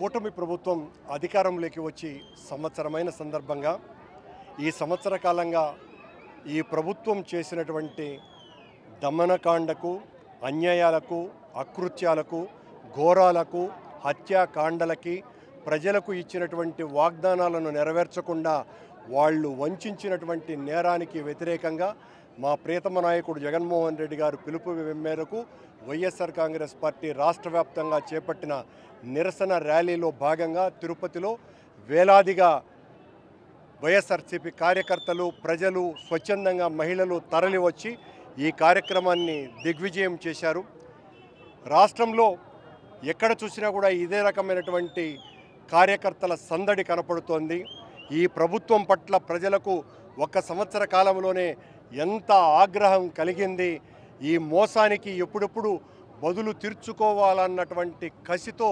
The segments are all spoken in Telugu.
కూటమి ప్రభుత్వం అధికారంలోకి వచ్చి సంవత్సరమైన సందర్భంగా ఈ సంవత్సర కాలంగా ఈ ప్రభుత్వం చేసినటువంటి దమనకాండకు, అన్యాయాలకు, అకృత్యాలకు, ఘోరాలకు, హత్యాకాండలకి, ప్రజలకు ఇచ్చినటువంటి వాగ్దానాలను నెరవేర్చకుండా వాళ్ళు వంచినటువంటి నేరానికి వ్యతిరేకంగా మా ప్రియతమ నాయకుడు జగన్మోహన్ రెడ్డి గారు పిలుపు మేరకు వైఎస్ఆర్ కాంగ్రెస్ పార్టీ రాష్ట్ర వ్యాప్తంగా చేపట్టిన నిరసన ర్యాలీలో భాగంగా తిరుపతిలో వేలాదిగా వైఎస్ఆర్సీపీ కార్యకర్తలు, ప్రజలు, స్వచ్ఛందంగా మహిళలు తరలివచ్చి ఈ కార్యక్రమాన్ని దిగ్విజయం చేశారు. రాష్ట్రంలో ఎక్కడ చూసినా కూడా ఇదే రకమైనటువంటి కార్యకర్తల సందడి కనపడుతోంది. ఈ ప్రభుత్వం పట్ల ప్రజలకు ఒక్క సంవత్సర కాలంలోనే ఎంత ఆగ్రహం కలిగింది, ఈ మోసానికి ఎప్పుడెప్పుడు బదులు తీర్చుకోవాలన్నటువంటి కసితో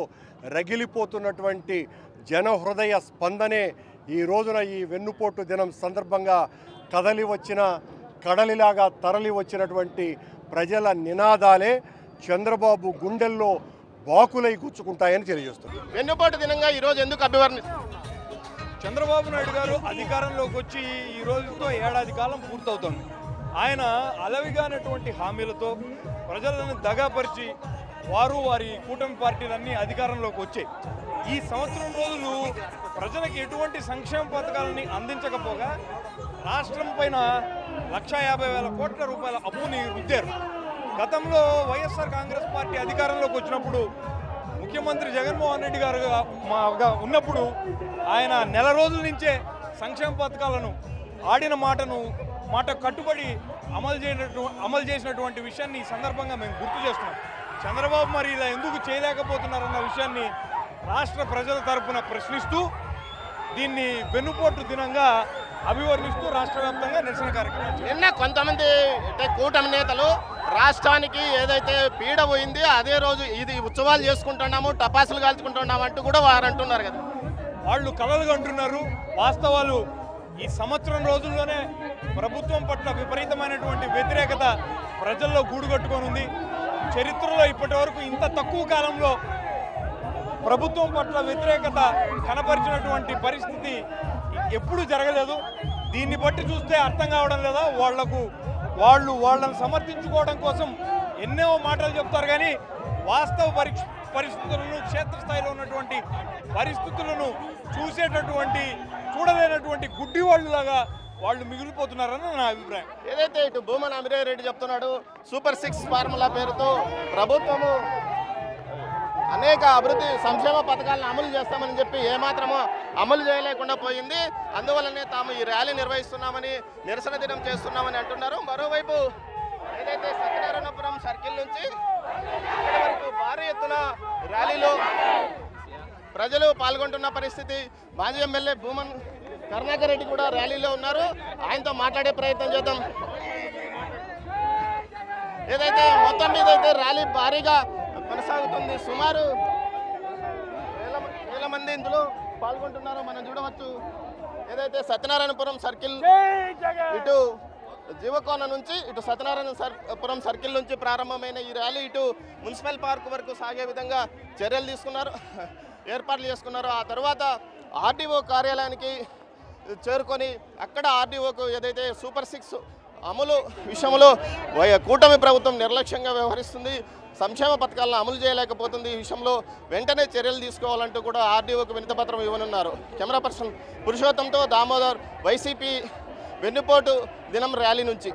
రగిలిపోతున్నటువంటి జనహృదయ స్పందనే ఈ రోజున ఈ వెన్నుపోటు దినం సందర్భంగా కడలిలాగా తరలి వచ్చినటువంటి ప్రజల నినాదాలే చంద్రబాబు గుండెల్లో బాకులై గుచ్చుకుంటాయని తెలియజేస్తుంది. వెన్నుపోటు దినంగా ఈరోజు ఎందుకు అభివర్ణిస్తారు? చంద్రబాబు నాయుడు గారు అధికారంలోకి వచ్చి ఈ రోజుతో ఏడాది కాలం పూర్తవుతుంది. ఆయన అలవిగానటువంటి హామీలతో ప్రజలను దగాపరిచి వారి కూటమి పార్టీలన్నీ అధికారంలోకి వచ్చాయి. ఈ సంవత్సరం రోజులు ప్రజలకు ఎటువంటి సంక్షేమ పథకాలని అందించకపోగా రాష్ట్రం పైన 1,50,000 కోట్ల రూపాయల అప్పుని రుద్దారు. గతంలో వైఎస్ఆర్ కాంగ్రెస్ పార్టీ అధికారంలోకి వచ్చినప్పుడు ముఖ్యమంత్రి జగన్మోహన్ రెడ్డి గారు ఉన్నప్పుడు ఆయన నెల రోజుల నుంచే సంక్షేమ పథకాలను ఆడిన మాట కట్టుబడి అమలు చేసినటువంటి విషయాన్ని ఈ సందర్భంగా మేము గుర్తు చేస్తున్నాం. చంద్రబాబు మరి ఇలా ఎందుకు చేయలేకపోతున్నారన్న విషయాన్ని రాష్ట్ర ప్రజల తరపున ప్రశ్నిస్తూ దీన్ని వెన్నుపోటు దినంగా అభివర్ణిస్తూ రాష్ట్ర వ్యాప్తంగా నిరసన కార్యక్రమం. నిన్న కొంతమంది కూటమి నేతలు రాష్ట్రానికి ఏదైతే పీడ పోయింది అదే రోజు ఇది ఉత్సవాలు చేసుకుంటున్నాము, టపాసులు కాల్చుకుంటున్నాము అంటూ కూడా వారు అంటున్నారు కదా. వాళ్ళు కలలు కంటున్నారు. వాస్తవాలు ఈ సంవత్సరం రోజుల్లోనే ప్రభుత్వం పట్ల విపరీతమైనటువంటి వ్యతిరేకత ప్రజల్లో గూడుగట్టుకొని ఉంది. చరిత్రలో ఇప్పటి వరకు ఇంత తక్కువ కాలంలో ప్రభుత్వం పట్ల వ్యతిరేకత కనపరిచినటువంటి పరిస్థితి ఎప్పుడూ జరగలేదు. దీన్ని బట్టి చూస్తే అర్థం కావడం లేదా వాళ్ళని సమర్థించుకోవడం కోసం ఎన్నో మాటలు చెప్తారు, కానీ వాస్తవ పరిస్థితులను, క్షేత్రస్థాయిలో ఉన్నటువంటి పరిస్థితులను చూడలేనటువంటి గుడ్డి వాళ్ళలాగా వాళ్ళు మిగిలిపోతున్నారని నా అభిప్రాయం. ఏదైతే ఇటు భూమన అమిరే రెడ్డి చెప్తున్నాడు, సూపర్ 6 ఫార్ములా పేరుతో ప్రభుత్వము అనేక అభివృద్ధి సంక్షేమ పథకాలను అమలు చేస్తామని చెప్పి ఏమాత్రమో అమలు చేయలేకుండా పోయింది. అందువల్లనే తాము ఈ ర్యాలీ నిర్వహిస్తున్నామని, నిరసన దినం చేస్తున్నామని అంటున్నారు. మరోవైపు ఏదైతే సత్యనారాయణపురం సర్కిల్ నుంచి ఇక్కడి వరకు భారీ ఎత్తున ర్యాలీలో ప్రజలు పాల్గొంటున్న పరిస్థితి. మాజీ ఎమ్మెల్యే భూమన్ కరుణాకర్ రెడ్డి కూడా ర్యాలీలో ఉన్నారు. ఆయనతో మాట్లాడే ప్రయత్నం చేద్దాం. ఏదైతే మొత్తం మీద అయితే ర్యాలీ భారీగా కొనసాగుతుంది. సుమారు వేల మంది ఇందులో పాల్గొంటున్నారో మనం చూడవచ్చు. ఏదైతే సత్యనారాయణపురం సర్కిల్ ఇటు జీవకోన నుంచి ఇటు సత్యనారాయణపురం సర్కిల్ నుంచి ప్రారంభమైన ఈ ర్యాలీ ఇటు మున్సిపల్ పార్క్ వరకు సాగే విధంగా ఏర్పాట్లు చేసుకున్నారు. ఆ తర్వాత ఆర్డీఓ కార్యాలయానికి చేరుకొని అక్కడ ఆర్డీఓకు ఏదైతే సూపర్ 6 అమలు విషయంలో కూటమి ప్రభుత్వం నిర్లక్ష్యంగా వ్యవహరిస్తుంది, సంక్షేమ పథకాలను అమలు చేయలేకపోతుంది, ఈ విషయంలో వెంటనే చర్యలు తీసుకోవాలంటూ కూడా ఆర్డీఓకు వినతిపత్రం ఇవ్వనున్నారు. కెమెరా పర్సన్ పురుషోత్తంతో దామోదర్, వైసీపీ వెన్నుపోటు దినం ర్యాలీ నుంచి.